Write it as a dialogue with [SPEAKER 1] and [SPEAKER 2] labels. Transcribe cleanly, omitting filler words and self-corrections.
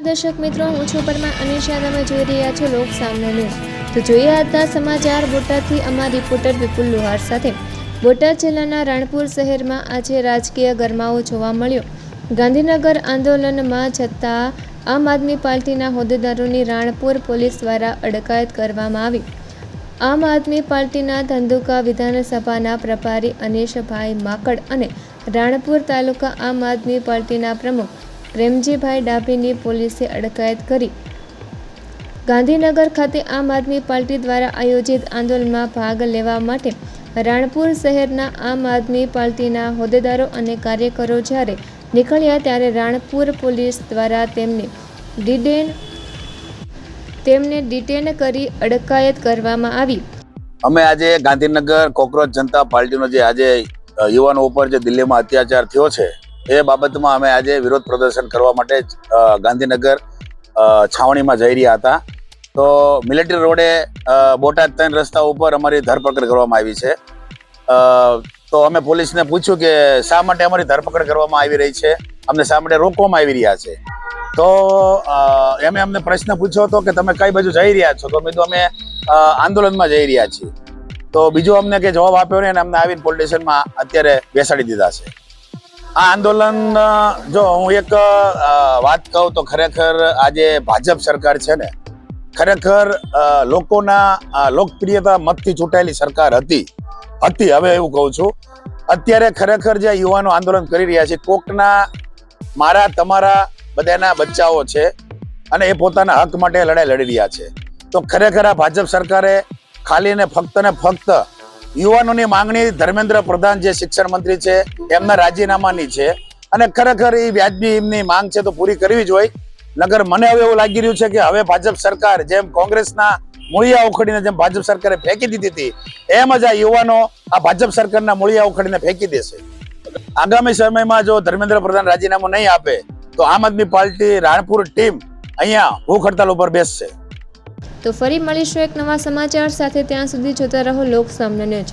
[SPEAKER 1] દર્શક મિત્રો, હું છું પરમાર અનિશા. તમે જોઈ રહ્યા છો લોક સામના ન્યૂઝ. તો જોઈએ આજના સમાચાર બોટાદથી અમારા રિપોર્ટર વિપુલ લુહાર સાથે. બોટાદ જિલ્લાના રાણપુર શહેરમાં આજે રાજકીય ગરમાવો જોવા મળ્યો. ગાંધીનગર આંદોલનમાં જતા આમ આદમી પાર્ટીના હોદ્દેદારોની રાણપુર પોલીસ દ્વારા અટકાયત કરવામાં આવી. આમ આદમી પાર્ટીના ધંધુકા વિધાનસભાના પ્રભારી અનિશભાઈ માકડ અને રાણપુર તાલુકા આમ આદમી પાર્ટીના પ્રમુખ પ્રેમજીભાઈ ડાભીની પોલીસે અટકાયત કરી. ગાંધીનગર ખાતે આમ આદમી પાર્ટી દ્વારા આયોજિત આંદોલનમાં ભાગ લેવા માટે રાણપુર શહેરના આમ આદમી પાર્ટીના હોદ્દેદારો અને કાર્યકરો જ્યારે નીકળ્યા ત્યારે રાણપુર પોલીસ દ્વારા તેમને ડિટેન કરી અટકાયત કરવામાં આવી.
[SPEAKER 2] અમે આજે ગાંધીનગર કોકરોચ જનતા પાર્ટીનો જે આજે યુવાનો ઉપર જે દિલ્હીમાં અત્યાચાર થયો છે એ બાબતમાં અમે આજે વિરોધ પ્રદર્શન કરવા માટે ગાંધીનગર છાવણીમાં જઈ રહ્યા હતા. તો મિલિટરી રોડે બોટાદ 3 રસ્તા ઉપર અમારી ધરપકડ કરવામાં આવી છે. તો અમે પોલીસને પૂછ્યું કે શા માટે અમારી ધરપકડ કરવામાં આવી રહી છે, અમને શા માટે રોકવામાં આવી રહ્યા છે. તો અમને પ્રશ્ન પૂછ્યો હતો કે તમે કઈ બાજુ જઈ રહ્યા છો. તો મેં અમે આંદોલનમાં જઈ રહ્યા છીએ. તો બીજો અમને કે જવાબ આપ્યો ને અમને આવીને પોલીસ સ્ટેશનમાં અત્યારે બેસાડી દીધા છે. આ આંદોલન જો હું એક વાત કહું તો ખરેખર આજે ભાજપ સરકાર છે ને, ખરેખર લોકોના લોકપ્રિયતા મતથી ચૂંટાયેલી સરકાર હતી. હવે એવું કહું છું, અત્યારે ખરેખર જે યુવાનો આંદોલન કરી રહ્યા છે, કોકના મારા તમારા બધાના બચ્ચાઓ છે અને એ પોતાના હક માટે લડાઈ લડી રહ્યા છે. તો ખરેખર આ ભાજપ સરકારે ખાલી ને ફક્ત યુવાનોની માંગણી ધર્મેન્દ્ર પ્રધાન જે શિક્ષણ મંત્રી છે એમના રાજીનામાની છે અને ખરેખર એ વ્યાજબી એમની માંગ છે તો પૂરી કરવી જ હોય. નગર મને હવે એવું લાગી રહ્યું છે કે હવે ભાજપ સરકાર જેમ કોંગ્રેસના મૂળિયા ઉખડીને જેમ ભાજપ સરકારે ફેંકી દીધી હતી એમ જ આ યુવાનો આ ભાજપ સરકારના મૂળિયા ઉખડીને ફેંકી દેશે. આગામી સમયમાં જો ધર્મેન્દ્ર પ્રધાન રાજીનામું નહીં આપે તો આમ આદમી પાર્ટી રાણપુર ટીમ અહીંયા ભૂખ હડતાલ ઉપર બેસશે.
[SPEAKER 1] તો ફરી મળીશું એક નવા સમાચાર સાથે. ત્યાં સુધી જોતા રહો લોક સામના ન્યૂઝ.